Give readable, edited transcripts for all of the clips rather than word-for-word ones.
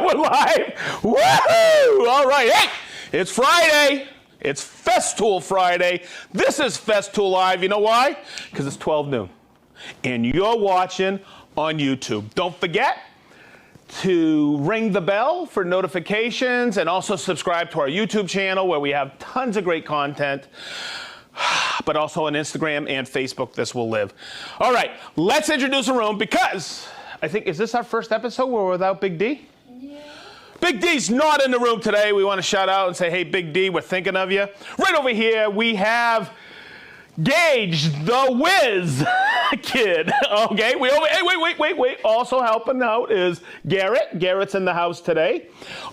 We're live. Woohoo! All right. Hey, it's Friday. It's Festool Friday. This is Festool Live. You know why? Because it's 12 noon. And you're watching on YouTube. Don't forget to ring the bell for notifications and also subscribe to our YouTube channel where we have tons of great content. But also on Instagram and Facebook, this will live. All right, let's introduce a room because I think, is this our first episode where we're without Big D? Yeah. Big D's not in the room today. We want to shout out and say, hey, Big D, we're thinking of you. Right over here, we have Gage, the Whiz Kid. Okay, wait. Also helping out is Garrett. Garrett's in the house today.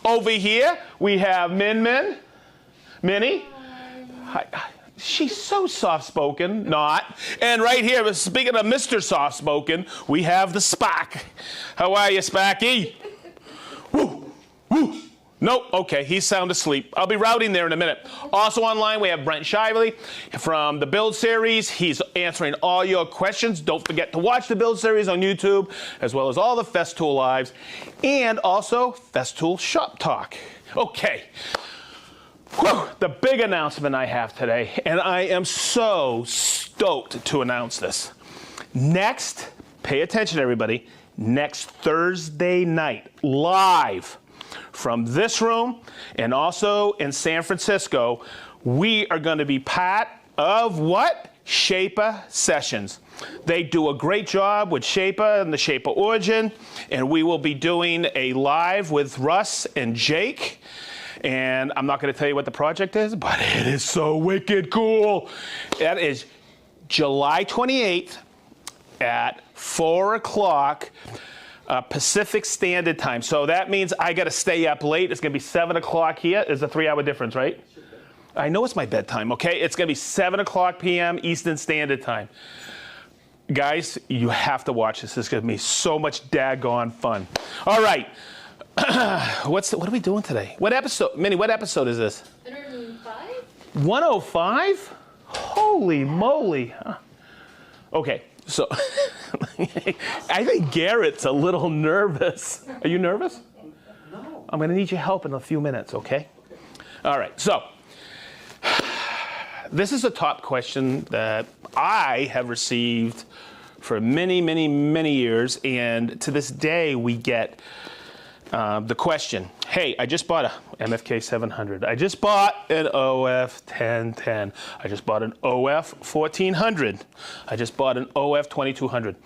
Over here, we have Minnie. Hi. She's so soft-spoken, not. And right here, speaking of Mr. Soft-spoken, we have the Spock. How are you, Spacky? Woo, woo. Nope, okay, he's sound asleep. I'll be routing there in a minute. Also online, we have Brent Shively from the Build Series. He's answering all your questions. Don't forget to watch the Build Series on YouTube, as well as all the Festool Lives, and also Festool Shop Talk. Okay. Whew, the big announcement I have today, and I am so stoked to announce this. Next, pay attention everybody, next Thursday night, live from this room and also in San Francisco, we are going to be part of what? Shaper Sessions. They do a great job with Shaper and the Shaper Origin, and we will be doing a live with Russ and Jake. And I'm not going to tell you what the project is, but it is so wicked cool. That is July 28th at 4 o'clock Pacific Standard Time. So that means I got to stay up late. It's going to be 7 o'clock here. It's a 3-hour difference, right? I know it's my bedtime, okay? It's going to be 7 o'clock p.m. Eastern Standard Time. Guys, you have to watch this. It's going to be so much daggone fun. All right. What are we doing today? What episode? Minnie, what episode is this? 105. 105? Holy moly. Okay, so I think Garrett's a little nervous. Are you nervous? No. I'm going to need your help in a few minutes, okay? All right, so this is a top question that I have received for many, many, many years, and to this day we get the question, hey, I just bought a MFK 700. I just bought an OF 1010. I just bought an OF 1400. I just bought an OF 2200.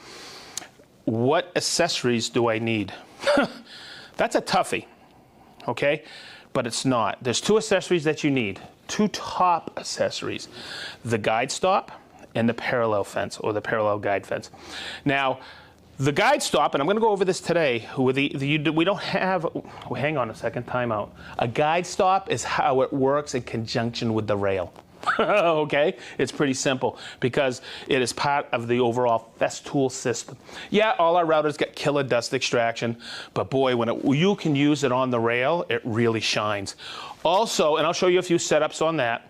What accessories do I need? That's a toughie, okay? But it's not. There's two accessories that you need, two top accessories, the guide stop and the parallel fence or the parallel guide fence. Now, the guide stop, and I'm going to go over this today, we don't have, hang on a second, time out. A guide stop is how it works in conjunction with the rail. Okay? It's pretty simple because it is part of the overall Festool system. Yeah, all our routers get killer dust extraction, but boy, when you can use it on the rail, it really shines. Also, and I'll show you a few setups on that.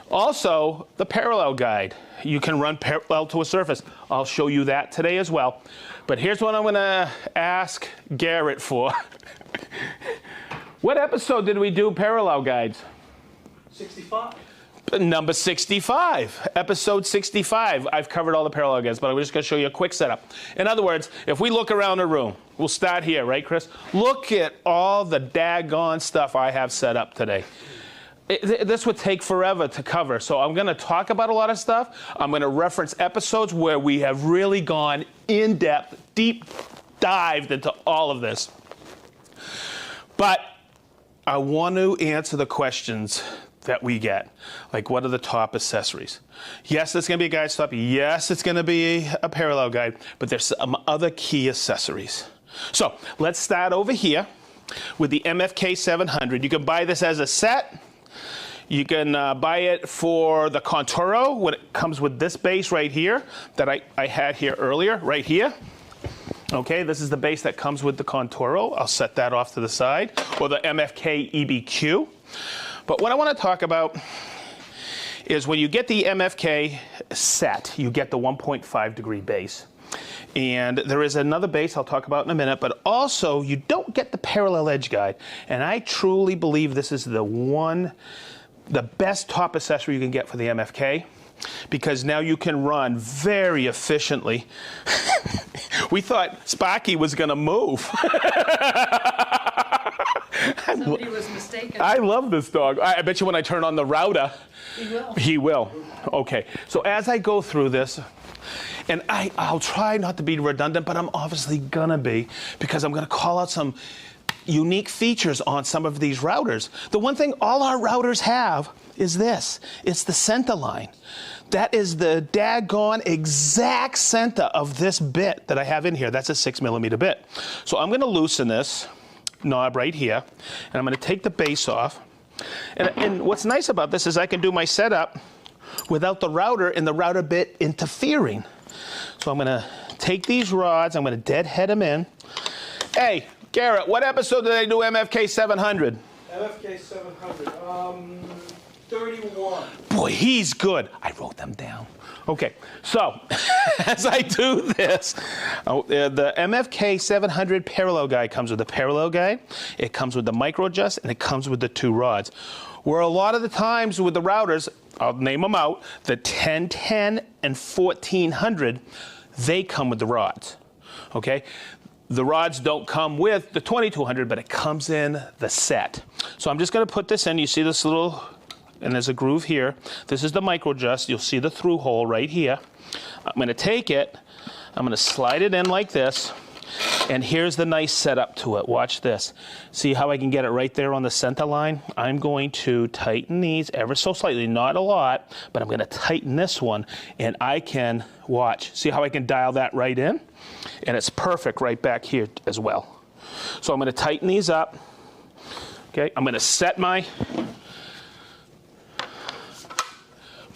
Also, the parallel guide. You can run parallel to a surface. I'll show you that today as well. But here's what I'm going to ask Garrett for. What episode did we do parallel guides? 65. Number 65, episode 65. I've covered all the parallel guides, but I'm just going to show you a quick setup. In other words, if we look around the room, we'll start here, right, Chris? Look at all the daggone stuff I have set up today. This would take forever to cover, so I'm going to talk about a lot of stuff. I'm going to reference episodes where we have really gone in-depth, deep dived into all of this. But I want to answer the questions that we get, like what are the top accessories? Yes, it's going to be a guide stop. Yes, it's going to be a parallel guide, but there's some other key accessories. So let's start over here with the MFK 700. You can buy this as a set. You can buy it for the Conturo when it comes with this base right here that I had here earlier, right here. Okay, this is the base that comes with the Conturo. I'll set that off to the side, or the MFK EBQ. But what I want to talk about is when you get the MFK set, you get the 1.5 degree base. And there is another base I'll talk about in a minute, but also you don't get the parallel edge guide. And I truly believe this is the best top accessory you can get for the MFK, because now you can run very efficiently. We thought Sparky was going to move. Somebody was mistaken. I love this dog. I bet you when I turn on the router, He will. he will. Okay, so as I go through this, and I'll try not to be redundant, but I'm obviously gonna be, because I'm gonna call out some unique features on some of these routers. The one thing all our routers have is this. It's the center line. That is the daggone exact center of this bit that I have in here. That's a 6mm bit. So I'm gonna loosen this knob right here, and I'm gonna take the base off. And what's nice about this is I can do my setup without the router and the router bit interfering. So I'm gonna take these rods, I'm gonna deadhead them in. Hey, Garrett, what episode did I do MFK 700? MFK 700, 31. Boy, he's good. I wrote them down. Okay, so as I do this, the MFK 700 parallel guide comes with the parallel guide, it comes with the micro adjust, and it comes with the 2 rods. Where a lot of the times with the routers, I'll name them out, the 1010 and 1400, they come with the rods, okay? The rods don't come with the 2200, but it comes in the set. So I'm just gonna put this in. You see this little, and there's a groove here. This is the micro adjust. You'll see the through hole right here. I'm gonna take it, I'm gonna slide it in like this, and here's the nice setup to it. Watch this. See how I can get it right there on the center line? I'm going to tighten these ever so slightly, not a lot, but I'm gonna tighten this one, and I can, watch, see how I can dial that right in? And it's perfect right back here as well. So I'm gonna tighten these up. Okay, I'm gonna set my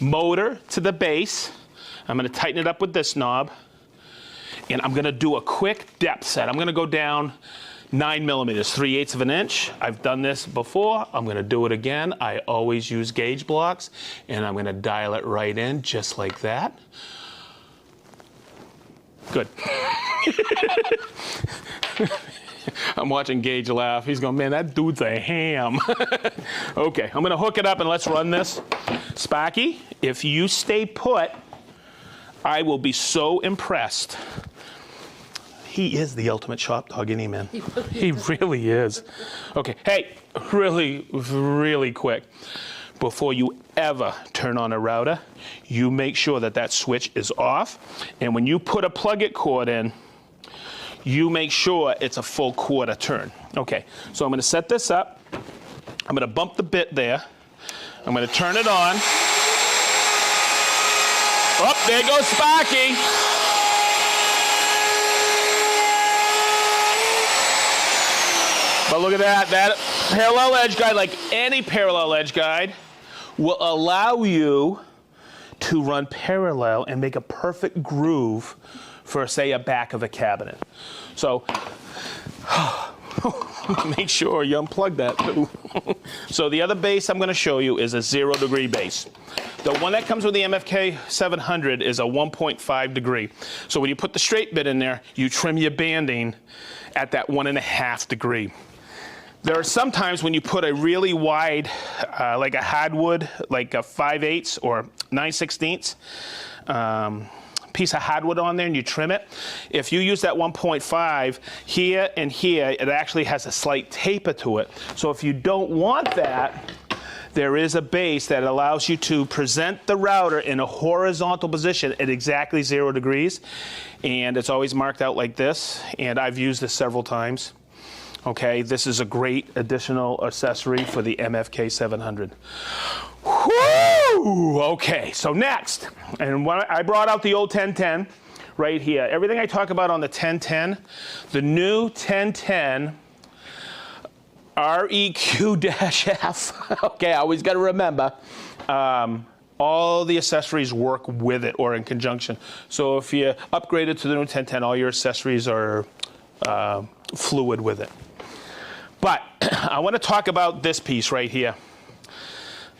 motor to the base. I'm gonna tighten it up with this knob, and I'm gonna do a quick depth set. I'm gonna go down 9mm, 3/8 of an inch. I've done this before. I'm gonna do it again. I always use gauge blocks, and I'm gonna dial it right in just like that. Good. I'm watching Gage laugh. He's going, man, that dude's a ham. Okay, I'm gonna hook it up and let's run this. Sparky, if you stay put, I will be so impressed. He is the ultimate shop dog, isn't he, man? He really is. Okay, hey, really quick. Before you ever turn on a router, you make sure that that switch is off. And when you put a plug-it cord in, you make sure it's a full quarter turn. Okay, so I'm gonna set this up. I'm gonna bump the bit there. I'm gonna turn it on. Oh, there goes Sparky. But look at that, that parallel edge guide, like any parallel edge guide, will allow you to run parallel and make a perfect groove for, say, a back of a cabinet. So, make sure you unplug that too. So the other base I'm gonna show you is a 0-degree base. The one that comes with the MFK 700 is a 1.5 degree. So when you put the straight bit in there, you trim your banding at that 1.5 degree. There are some times when you put a really wide, like a hardwood, like a 5/8 or 9/16 piece of hardwood on there and you trim it. If you use that 1.5 here and here, it actually has a slight taper to it. So if you don't want that, there is a base that allows you to present the router in a horizontal position at exactly 0 degrees. And it's always marked out like this. And I've used this several times. Okay, this is a great additional accessory for the MFK 700. Whoo! Okay, so next, and when I brought out the old 1010 right here. Everything I talk about on the 1010, the new 1010 REQ-F. Okay, I always got to remember. All the accessories work with it or in conjunction. So if you upgrade it to the new 1010, all your accessories are fluid with it. But I want to talk about this piece right here.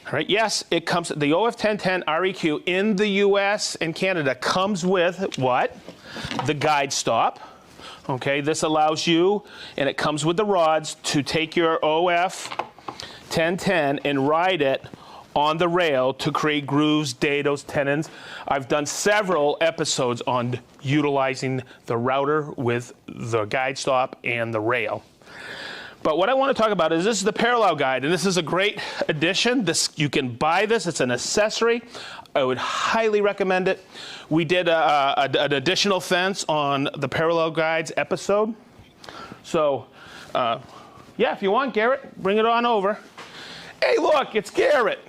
All right, yes, it comes, the OF1010 REQ in the US and Canada comes with what? the guide stop. Okay, this allows you, and it comes with the rods, to take your OF 1010 and ride it on the rail to create grooves, dados, tenons. I've done several episodes on utilizing the router with the guide stop and the rail. But what I want to talk about is this is the parallel guide, and this is a great addition. You can buy this. It's an accessory. I would highly recommend it. We did an additional fence on the parallel guides episode. So, yeah, if you want, Garrett, bring it on over. Hey, look, it's Garrett.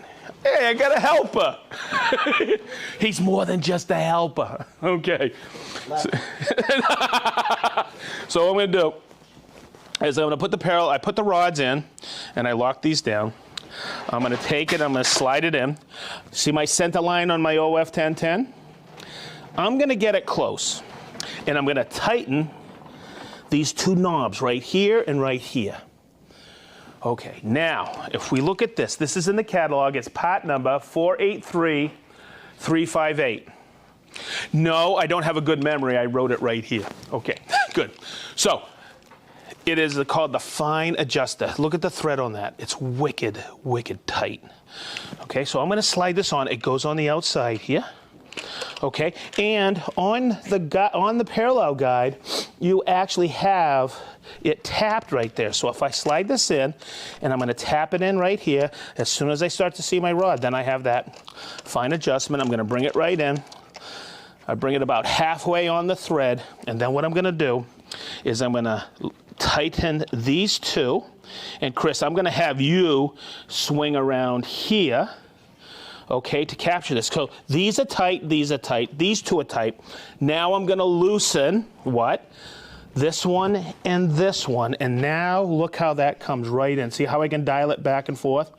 Hey, I got a helper. He's more than just a helper. Okay. So what I'm going to do is I'm going to put the parallel, I put the rods in, and I lock these down. I'm going to take it, I'm going to slide it in. See my center line on my OF 1010? I'm going to get it close, and I'm going to tighten these two knobs right here and right here. Okay, now, if we look at this, this is in the catalog. It's part number 483358. No, I don't have a good memory. I wrote it right here. Okay, good. So, it is called the fine adjuster. Look at the thread on that. It's wicked, wicked tight. Okay, so I'm going to slide this on. It goes on the outside here. Okay, and on the parallel guide, you actually have it tapped right there. So if I slide this in, and I'm going to tap it in right here, as soon as I start to see my rod, then I have that fine adjustment. I'm going to bring it right in. I bring it about halfway on the thread, and then what I'm going to do is I'm going to tighten these two. And Chris, I'm going to have you swing around here, okay, to capture this. So these are tight, these are tight, these two are tight. Now I'm going to loosen what? This one and this one. And now look how that comes right in. See how I can dial it back and forth?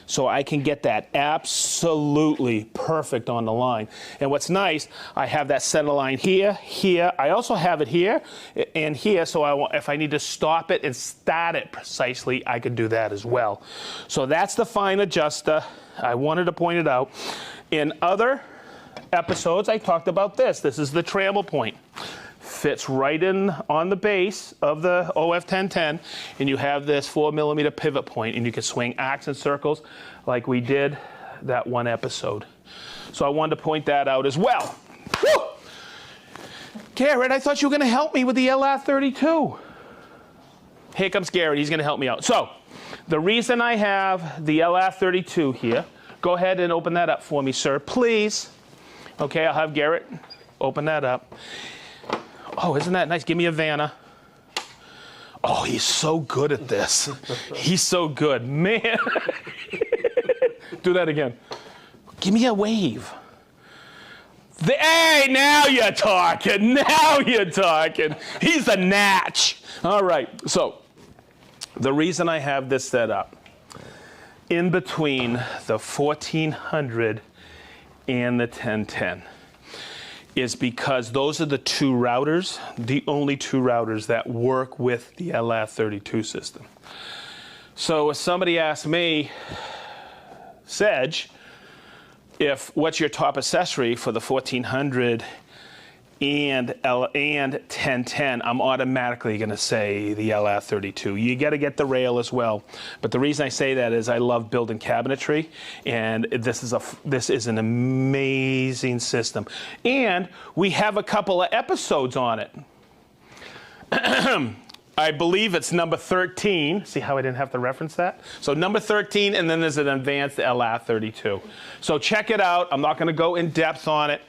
So I can get that absolutely perfect on the line. And what's nice, I have that center line here, here. I also have it here and here, so if I need to stop it and start it precisely, I can do that as well. So that's the fine adjuster. I wanted to point it out. In other episodes, I talked about this. This is the trammel point. Fits right in on the base of the OF 1010, and you have this 4mm pivot point, and you can swing arcs and circles like we did that one episode. So I wanted to point that out as well. Woo! Garrett, I thought you were going to help me with the LR32. Here comes Garrett. He's going to help me out. So the reason I have the LR32 here, go ahead and open that up for me, sir, please. Okay, I'll have Garrett open that up. Oh, isn't that nice? Give me a Vanna. Oh, he's so good at this. He's so good. Man. Do that again. Give me a wave. Hey, now you're talking. Now you're talking. He's a natch. All right. So the reason I have this set up in between the 1400 and the 1010 is because those are the two routers, the only two routers that work with the LR32 system. So if somebody asked me, Sedge, what's your top accessory for the 1400 and 1010, I'm automatically going to say the LR32. You got to get the rail as well. But the reason I say that is I love building cabinetry, and this is an amazing system. And we have a couple of episodes on it. I believe it's number 13. See how I didn't have to reference that? So number 13, and then there's an advanced LR32. So check it out. I'm not going to go in depth on it.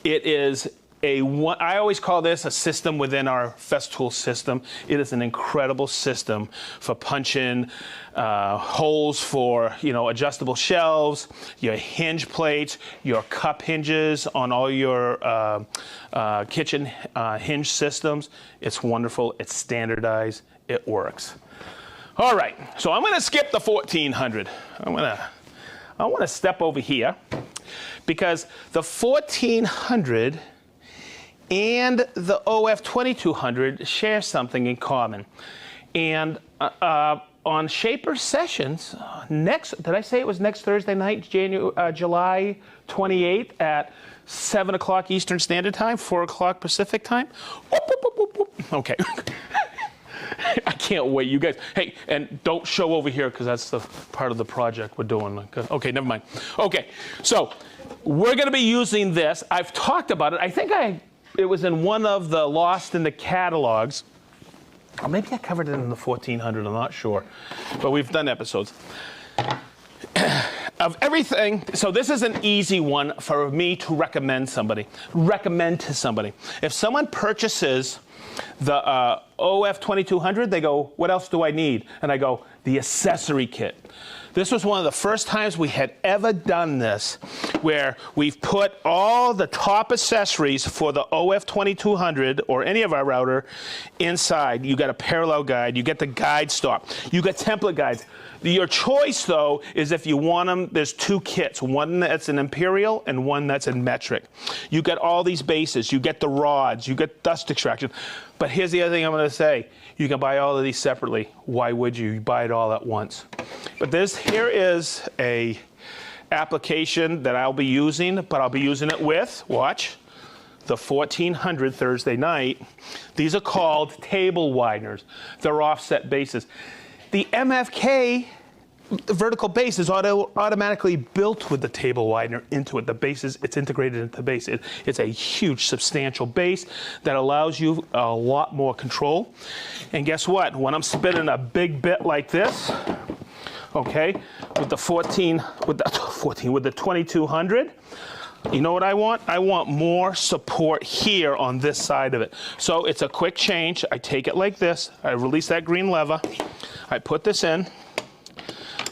It is I always call this a system within our Festool system. It is an incredible system for punching holes for adjustable shelves, your hinge plates, your cup hinges on all your kitchen hinge systems. It's wonderful. It's standardized. It works. All right. So I'm going to skip the 1400. I want to step over here because the 1400 and the OF 2200 share something in common. And on Shaper Sessions, did I say it was next Thursday night, July 28th at 7 o'clock Eastern Standard Time, 4 o'clock Pacific Time? Whoop, whoop, whoop, whoop, whoop. Okay. I can't wait, you guys. Hey, and don't show over here because that's the part of the project we're doing. Okay, never mind. Okay, so we're going to be using this. I've talked about it. I think it was in one of the Lost in the Catalogs. Or maybe I covered it in the 1400, I'm not sure. But we've done episodes. Of everything, so this is an easy one for me to recommend to somebody. If someone purchases the OF 2200, they go, what else do I need? And I go, the accessory kit. This was one of the first times we had ever done this, where we've put all the top accessories for the OF 2200 or any of our router inside. You got a parallel guide, you get the guide stop, you got template guides. Your choice, though, is if you want them, there's two kits, one that's in imperial and one that's in metric. You get all these bases, you get the rods, you get dust extraction. But here's the other thing I'm going to say. You can buy all of these separately. Why would you? You buy it all at once. But here is a application that I'll be using, but I'll be using it with, watch, the 1400 Thursday night. These are called table wideners. They're offset bases. The MFK vertical base is automatically built with the table widener into it. The base it's integrated into the base. It's a huge, substantial base that allows you a lot more control. And guess what? When I'm spinning a big bit like this, okay, with the 2200, you know what I want? I want more support here on this side of it. So it's a quick change. I take it like this. I release that green lever. I put this in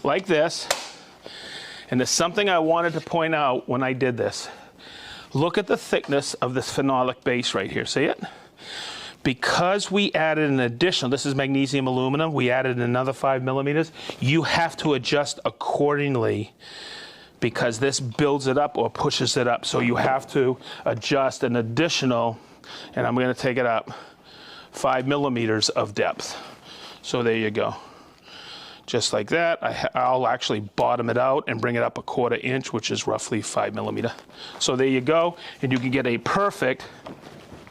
like this. And there's something I wanted to point out when I did this. Look at the thickness of this phenolic base right here. See it? Because we added an additional, this is magnesium aluminum, we added another 5 millimeters. You have to adjust accordingly, because this builds it up or pushes it up. So you have to adjust an additional, and I'm going to take it up, 5 millimeters of depth. So there you go. Just like that. I'll actually bottom it out and bring it up a 1/4 inch, which is roughly 5 millimeter. So there you go, and you can get a perfect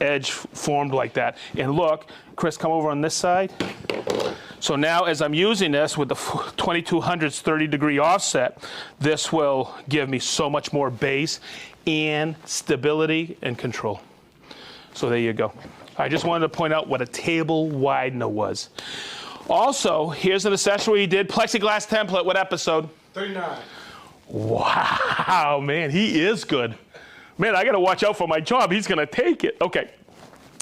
edge formed like that. And look, Chris, come over on this side. So now as I'm using this with the 2200's 30-degree offset, this will give me so much more base and stability and control. So there you go. I just wanted to point out what a table widener was. Also, here's an accessory he did, plexiglass template. What episode? 39. Wow, man, he is good. Man, I got to watch out for my job. He's going to take it. Okay.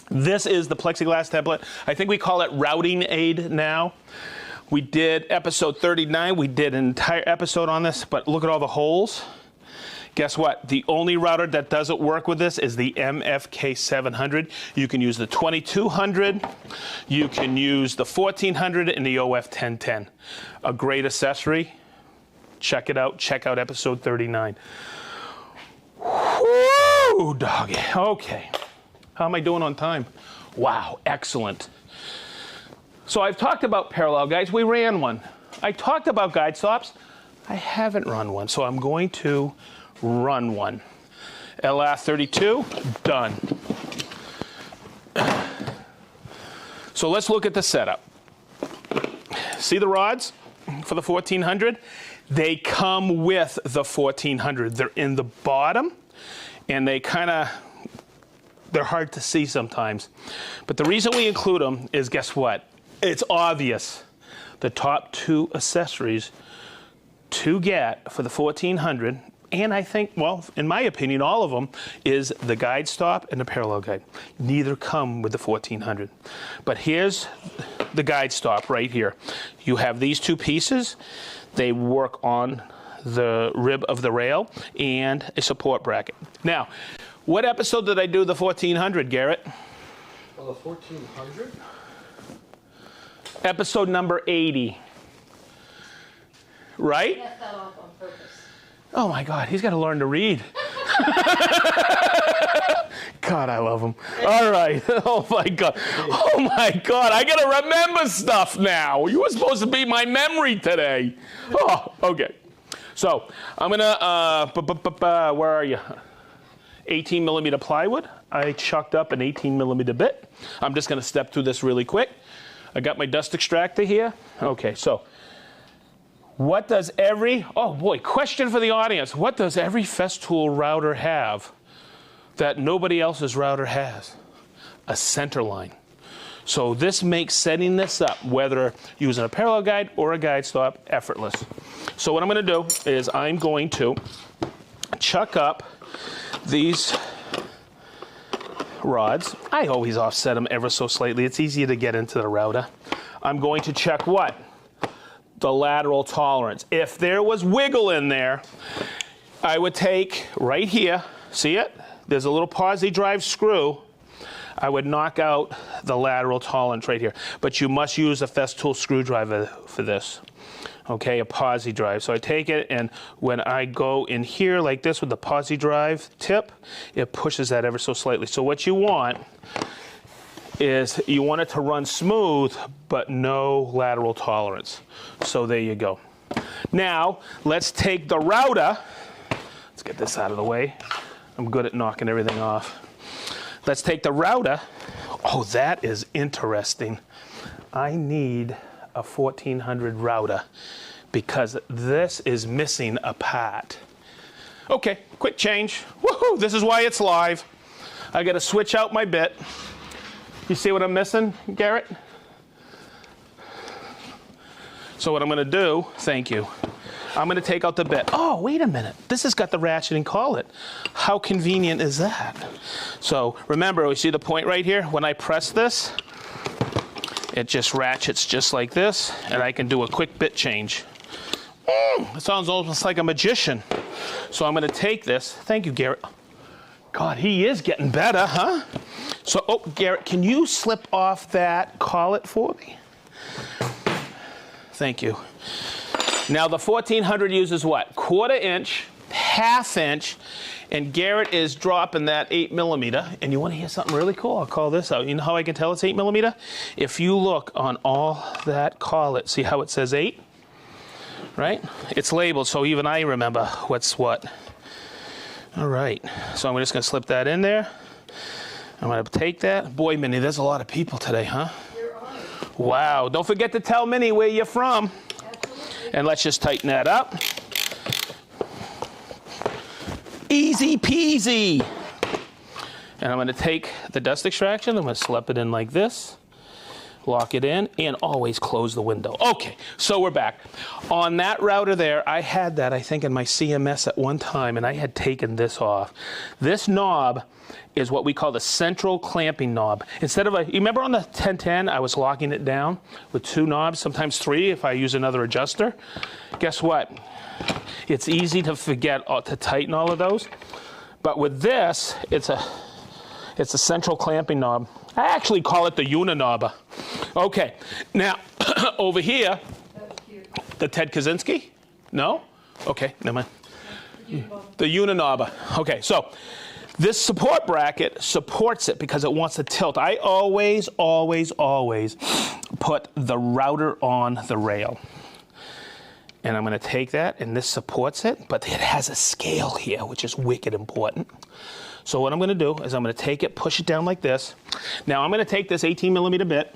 This is the plexiglass template. I think we call it routing aid now. We did episode 39. We did an entire episode on this, but look at all the holes. Guess what? The only router that doesn't work with this is the MFK 700. You can use the 2200. You can use the 1400 and the OF 1010. A great accessory. Check it out. Check out episode 39. Woo, doggy. Okay. How am I doing on time? Wow, excellent. So I've talked about parallel guides. We ran one. I talked about guide stops. I haven't run one, so I'm going to run one. LR32, done. So let's look at the setup. See the rods for the 1400? They come with the 1400. They're in the bottom, and they're hard to see sometimes. But the reason we include them is, guess what? It's obvious. The top two accessories to get for the 1400, and I think, well, in my opinion, all of them, is the guide stop and the parallel guide. Neither come with the 1400. But here's the guide stop right here. You have these two pieces. They work on the rib of the rail and a support bracket. Now, what episode did I do the 1400, Garrett? Well, the 1400? Episode number 80. Right? Left that off on purpose. Oh my God, he's got to learn to read. God, I love them. All right. Oh, my God. Oh, my God. I got to remember stuff now. You were supposed to be my memory today. Oh, okay. So I'm going to, where are you? 18 millimeter plywood. I chucked up an 18 millimeter bit. I'm just going to step through this really quick. I got my dust extractor here. Okay, so what does oh boy, question for the audience. What does every Festool router have that nobody else's router has? A center line. So this makes setting this up, whether using a parallel guide or a guide stop, effortless. So what I'm going to do is I'm going to chuck up these rods. I always offset them ever so slightly. It's easier to get into the router. I'm going to check what? The lateral tolerance. If there was wiggle in there, I would take right here, see it? There's a little posi drive screw. I would knock out the lateral tolerance right here. But you must use a Festool screwdriver for this. Okay, a posi drive. So I take it, and when I go in here like this with the posi drive tip, it pushes that ever so slightly. So what you want is you want it to run smooth, but no lateral tolerance. So there you go. Now, let's take the router. Let's get this out of the way. I'm good at knocking everything off. Let's take the router. Oh, that is interesting. I need a 1400 router because this is missing a part. Okay, quick change. Woohoo, this is why it's live. I gotta switch out my bit. You see what I'm missing, Garrett? So what I'm gonna do, thank you, I'm gonna take out the bit. Oh, wait a minute. This has got the ratcheting collet. How convenient is that? So remember, you see the point right here? When I press this, it just ratchets just like this, and I can do a quick bit change. It sounds almost like a magician. So I'm gonna take this. Thank you, Garrett. God, he is getting better, huh? So, oh, Garrett, can you slip off that collet for me? Thank you. Now the 1400 uses what? 1/4 inch, 1/2 inch, and Garrett is dropping that 8 millimeter. And you want to hear something really cool? I'll call this out. You know how I can tell it's 8 millimeter? If you look on all that collet, see how it says 8? Right? It's labeled, so even I remember what's what. All right, so I'm just gonna slip that in there. I'm gonna take that. Boy, Minnie, there's a lot of people today, huh? Wow, don't forget to tell Minnie where you're from. And let's just tighten that up. Easy peasy. And I'm gonna take the dust extraction, I'm gonna slip it in like this, lock it in, and always close the window. Okay, so we're back. On that router there, I had that, I think, in my CMS at one time, and I had taken this off. This knob is what we call the central clamping knob. Instead of you remember on the 1010, I was locking it down with 2 knobs, sometimes 3 if I use another adjuster. Guess what? It's easy to forget to tighten all of those. But with this, it's a central clamping knob. I actually call it the uniknobber. Okay, now over here, the Ted Kaczynski? No? Okay, never mind. The uniknobber. Okay, so this support bracket supports it because it wants to tilt. I always, always, always put the router on the rail. And I'm gonna take that, and this supports it, but it has a scale here, which is wicked important. So what I'm gonna do is I'm gonna take it, push it down like this. Now I'm gonna take this 18 millimeter bit,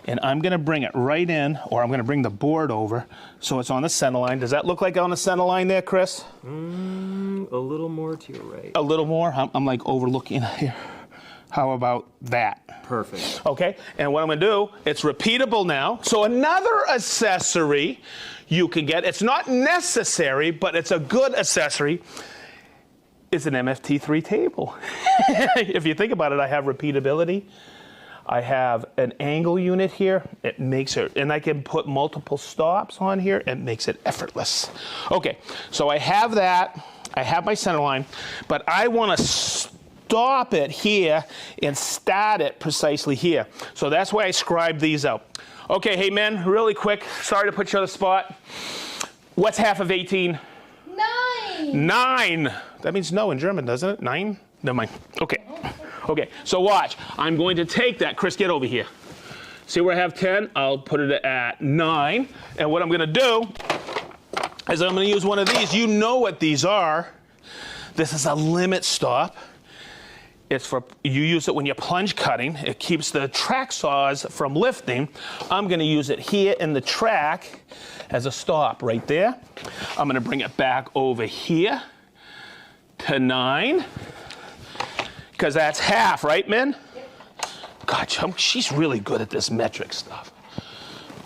and I'm gonna bring it right in, or I'm gonna bring the board over so it's on the center line. Does that look like on the center line there, Chris? A little more to your right. A little more? I'm like overlooking here. How about that? Perfect. Okay, and what I'm gonna do, it's repeatable now. So another accessory you can get, it's not necessary, but it's a good accessory, is an MFT3 table. If you think about it, I have repeatability. I have an angle unit here. It makes it, and I can put multiple stops on here. It makes it effortless. Okay, so I have that. I have my center line, but I want to stop it here and start it precisely here. So that's why I scribed these out. Okay, hey men, really quick. Sorry to put you on the spot. What's half of 18? 9. 9. That means no in German, doesn't it? 9? Never mind. Okay. Okay, so watch. I'm going to take that. Chris, get over here. See where I have 10? I'll put it at 9. And what I'm going to do is I'm going to use one of these. You know what these are. This is a limit stop. It's for, you use it when you're plunge cutting. It keeps the track saws from lifting. I'm going to use it here in the track as a stop right there. I'm going to bring it back over here to 9. Because that's half, right, Min? Yep. God, she's really good at this metric stuff.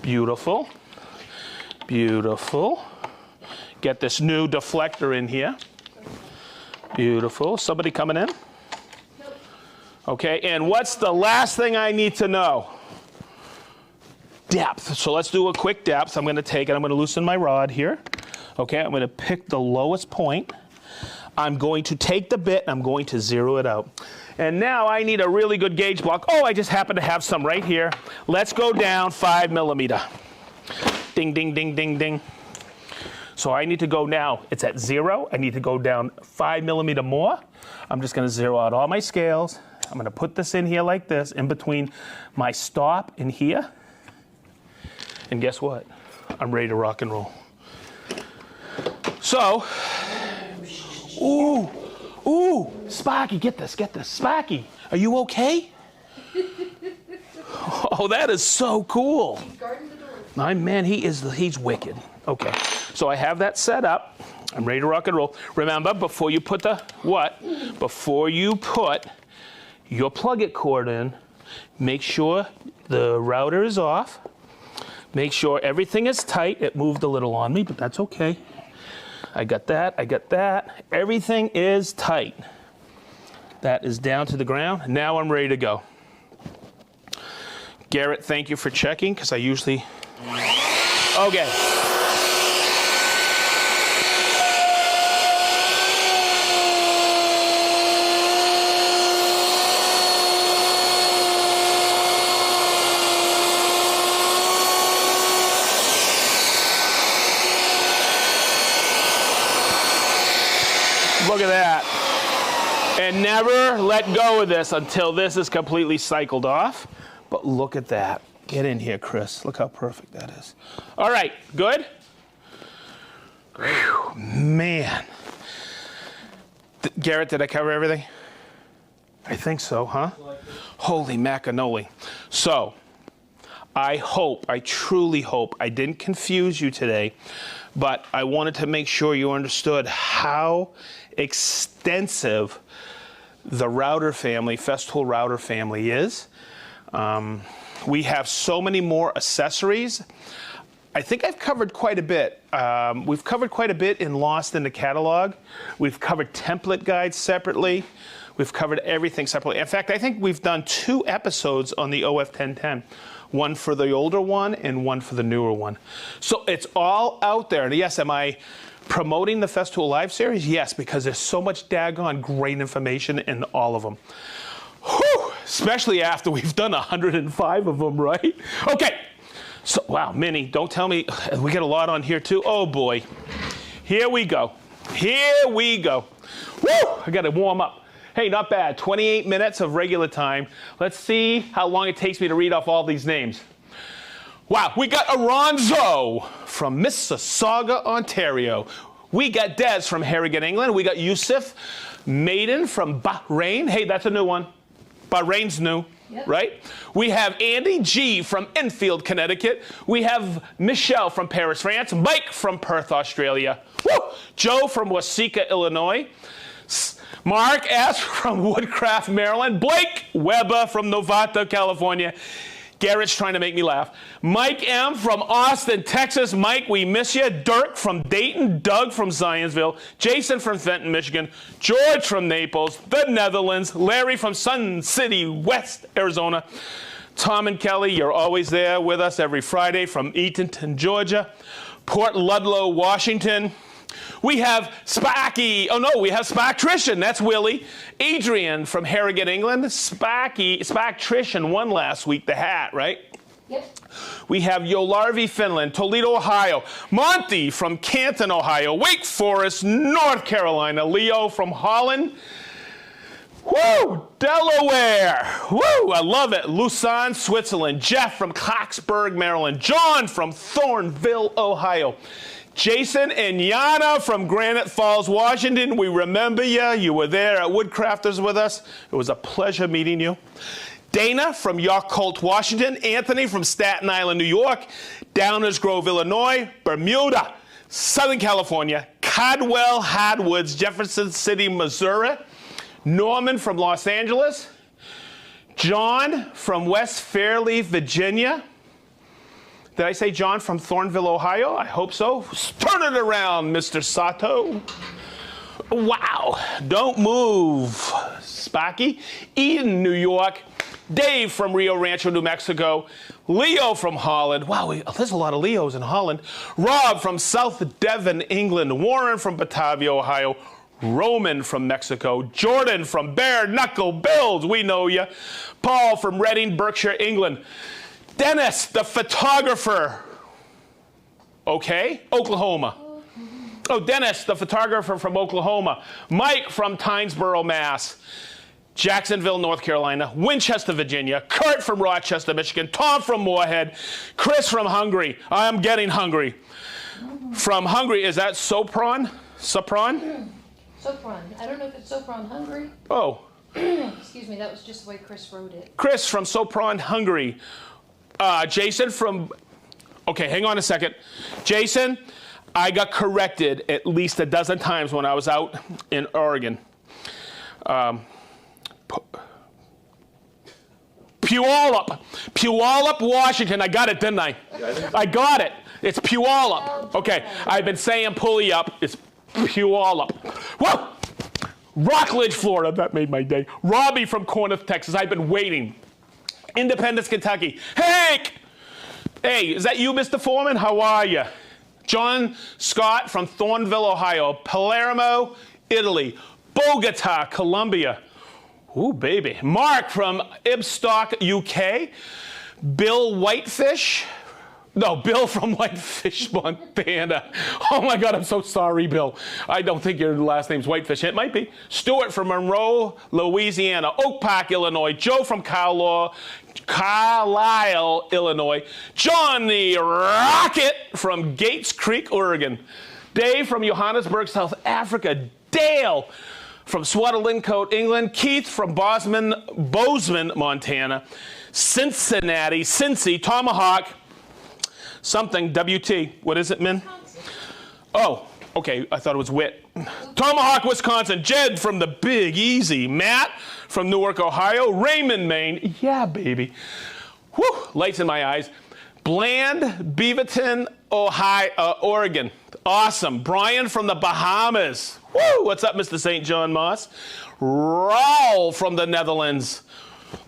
Beautiful. Beautiful. Get this new deflector in here. Beautiful. Somebody coming in? Nope. Okay, and what's the last thing I need to know? Depth. So let's do a quick depth. I'm going to take it. I'm going to loosen my rod here. Okay, I'm going to pick the lowest point. I'm going to take the bit and I'm going to zero it out. And now I need a really good gauge block. Oh, I just happen to have some right here. Let's go down 5 millimeter. Ding, ding, ding, ding, ding. So I need to go now. It's at 0. I need to go down 5 millimeter more. I'm just going to zero out all my scales. I'm going to put this in here like this, in between my stop in here. And guess what? I'm ready to rock and roll. So, ooh, Sparky, get this. Sparky, are you okay? Oh, that is so cool. My man, he's wicked. Okay, so I have that set up. I'm ready to rock and roll. Remember, before you put before you put your plug-it cord in, make sure the router is off. Make sure everything is tight. It moved a little on me, but that's okay. I got that. Everything is tight. That is down to the ground. Now I'm ready to go. Garrett, thank you for checking, because I usually... Okay. Look at that. And never let go of this until this is completely cycled off. But look at that. Get in here, Chris. Look how perfect that is. All right, good? Great. Whew, man. Garrett, did I cover everything? I think so, huh? Holy macanoli. So, I truly hope I didn't confuse you today, but I wanted to make sure you understood how extensive the router family, Festool router family is. We have so many more accessories. I think I've covered quite a bit. We've covered quite a bit in Lost in the Catalog. We've covered template guides separately. We've covered everything separately. In fact, I think we've done 2 episodes on the OF1010. One for the older one and one for the newer one. So it's all out there. And yes, am I promoting the Festool Live series? Yes, because there's so much daggone great information in all of them. Whew, especially after we've done 105 of them, right? Okay, so wow, Minnie, don't tell me, we got a lot on here too. Oh boy, here we go. Here we go. Woo, I gotta warm up. Hey, not bad, 28 minutes of regular time. Let's see how long it takes me to read off all these names. Wow, we got Aronzo from Mississauga, Ontario. We got Des from Harrogate, England. We got Yusuf Maiden from Bahrain. Hey, that's a new one. Bahrain's new, yep. Right? We have Andy G from Enfield, Connecticut. We have Michelle from Paris, France. Mike from Perth, Australia. Woo! Joe from Waseca, Illinois. Mark S. from Woodcraft, Maryland. Blake Weber from Novato, California. Garrett's trying to make me laugh. Mike M. from Austin, Texas. Mike, we miss you. Dirk from Dayton. Doug from Zionsville. Jason from Fenton, Michigan. George from Naples, the Netherlands. Larry from Sun City, West Arizona. Tom and Kelly, you're always there with us every Friday from Eatonton, Georgia. Port Ludlow, Washington. We have Sparky. Oh no, we have Sparktrition. That's Willie. Adrian from Harrogate, England. Sparktrition won last week, the hat, right? Yep. We have Yolarvi, Finland. Toledo, Ohio. Monty from Canton, Ohio. Wake Forest, North Carolina. Leo from Holland. Woo! Delaware. Woo! I love it. Lausanne, Switzerland. Jeff from Clarksburg, Maryland. John from Thornville, Ohio. Jason and Yana from Granite Falls, Washington. We remember you. You were there at Woodcrafters with us. It was a pleasure meeting you. Dana from Yakult, Washington. Anthony from Staten Island, New York. Downers Grove, Illinois. Bermuda, Southern California. Caldwell, Hardwoods, Jefferson City, Missouri. Norman from Los Angeles. John from West Fairleigh, Virginia. Did I say John from Thornville, Ohio? I hope so. Turn it around, Mr. Sato. Wow. Don't move, Sparky. Eden, New York. Dave from Rio Rancho, New Mexico. Leo from Holland. Wow, there's a lot of Leos in Holland. Rob from South Devon, England. Warren from Batavia, Ohio. Roman from Mexico. Jordan from Bare Knuckle Builds. We know you. Paul from Reading, Berkshire, England. Dennis, the photographer. Okay, Oklahoma. Oh, Dennis, the photographer from Oklahoma. Mike from Tynesboro, Mass. Jacksonville, North Carolina. Winchester, Virginia. Kurt from Rochester, Michigan. Tom from Moorhead. Chris from Hungary. I'm getting hungry. From Hungary, is that Sopron? Sopron? Sopron. I don't know if it's Sopron Hungary. Oh. Excuse me, that was just the way Chris wrote it. Chris from Sopron, Hungary. Jason from, okay, hang on a second. Jason, I got corrected at least a dozen times when I was out in Oregon. Puyallup, Washington. I got it, didn't I? I got it. It's Puyallup. Okay, I've been saying Puyallup. It's Puyallup. Whoa! Rockledge, Florida. That made my day. Robbie from Corinth, Texas. I've been waiting. Independence, Kentucky. Hank! Hey, is that you, Mr. Foreman? How are you? John Scott from Thornville, Ohio. Palermo, Italy. Bogota, Colombia. Ooh, baby. Mark from Ibstock, UK. Bill Whitefish. No, Bill from Whitefish, Montana. Oh my God, I'm so sorry, Bill. I don't think your last name's Whitefish. It might be. Stuart from Monroe, Louisiana. Oak Park, Illinois. Joe from Carlisle, Illinois. John the Rocket from Gates Creek, Oregon. Dave from Johannesburg, South Africa. Dale from Swaddling-Cote, England. Keith from Bozeman, Montana. Cincinnati, Cincy, Tomahawk. Something, WT. What is it, Min? Oh, okay. I thought it was Wit. Tomahawk, Wisconsin. Jed from the Big Easy. Matt from Newark, Ohio. Raymond, Maine. Yeah, baby. Whew, lights in my eyes. Bland, Beaverton, Ohio, Oregon. Awesome. Brian from the Bahamas. Woo! What's up, Mr. St. John Moss? Raul from the Netherlands.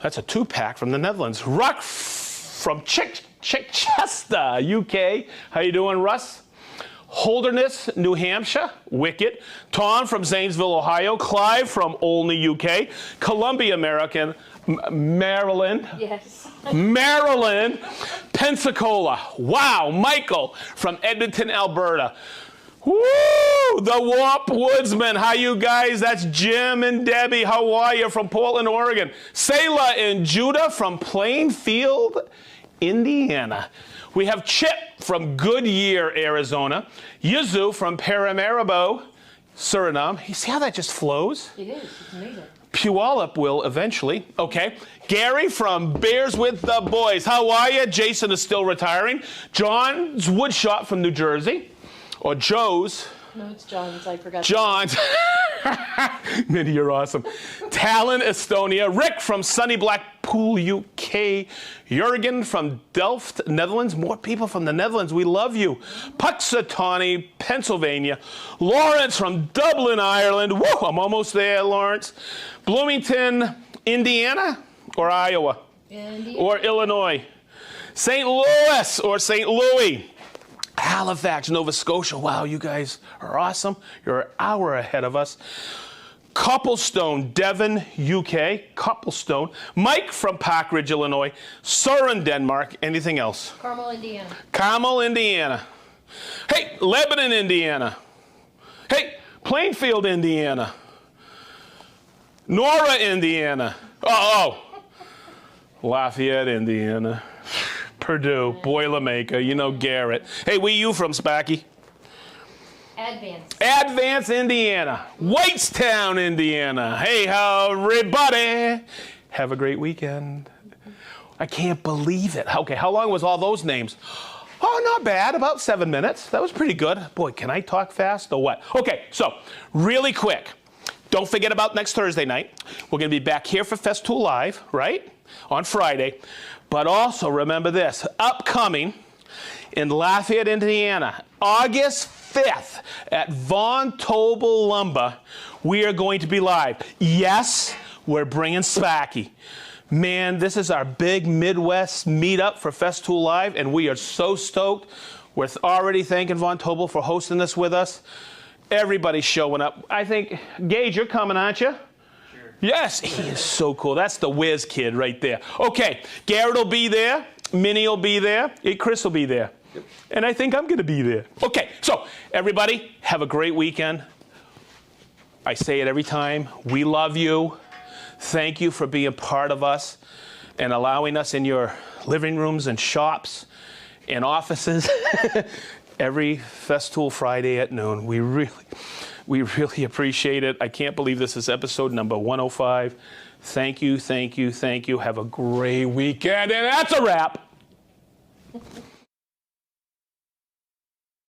That's a two-pack from the Netherlands. Ruck from Chichester, UK. How you doing, Russ? Holderness, New Hampshire. Wicket. Tom from Zanesville, Ohio. Clive from Olney, UK. Columbia, Maryland. Yes. Maryland. Pensacola. Wow. Michael from Edmonton, Alberta. Woo! The Warp Woodsman. How you guys? That's Jim and Debbie. How are you? From Portland, Oregon. Selah and Judah from Plainfield, Indiana. We have Chip from Goodyear, Arizona. Yuzu from Paramaribo, Suriname. You see how that just flows? It is. It's amazing. Puyallup will eventually. Okay. Gary from Bears with the Boys. How are you? Jason is still retiring. John's Woodshop from New Jersey. Or Joe's. No, it's John's. I forgot. John's. Mindy, you're awesome. Talon, Estonia. Rick from sunny Blackpool, UK. Jurgen from Delft, Netherlands. More people from the Netherlands. We love you. Puxatawney, Pennsylvania. Lawrence from Dublin, Ireland. Woo, I'm almost there, Lawrence. Bloomington, Indiana or Iowa? Indiana. Or Illinois. St. Louis or St. Louis. Halifax, Nova Scotia. Wow, you guys are awesome. You're an hour ahead of us. Copplestone, Devon, UK. Copplestone. Mike from Park Ridge, Illinois. Surin, Denmark. Anything else? Carmel, Indiana. Carmel, Indiana. Hey, Lebanon, Indiana. Hey, Plainfield, Indiana. Nora, Indiana. Oh. Lafayette, Indiana. Purdue, Boilermaker, you know Garrett. Hey, where you from, Spacky? Advance. Advance, Indiana. Whitestown, Indiana. Hey, everybody. Have a great weekend. I can't believe it. Okay, how long was all those names? Oh, not bad. About 7 minutes. That was pretty good. Boy, can I talk fast or what? Okay, so really quick. Don't forget about next Thursday night. We're going to be back here for Festool Live, right? On Friday. But also remember this. Upcoming in Lafayette, Indiana, August 5th at Von Tobel Lumber, we are going to be live. Yes, we're bringing Spacky. Man, this is our big Midwest meetup for Festool Live, and we are so stoked. We're already thanking Von Tobel for hosting this with us. Everybody's showing up. I think, Gage, you're coming, aren't you? Sure. Yes, he is so cool. That's the whiz kid right there. Okay, Garrett will be there. Minnie will be there. Chris will be there. Yep. And I think I'm going to be there. Okay, so everybody, have a great weekend. I say it every time. We love you. Thank you for being part of us and allowing us in your living rooms and shops and offices every Festool Friday at noon. We really appreciate it. I can't believe this is episode number 105. Thank you, thank you, thank you. Have a great weekend, and that's a wrap.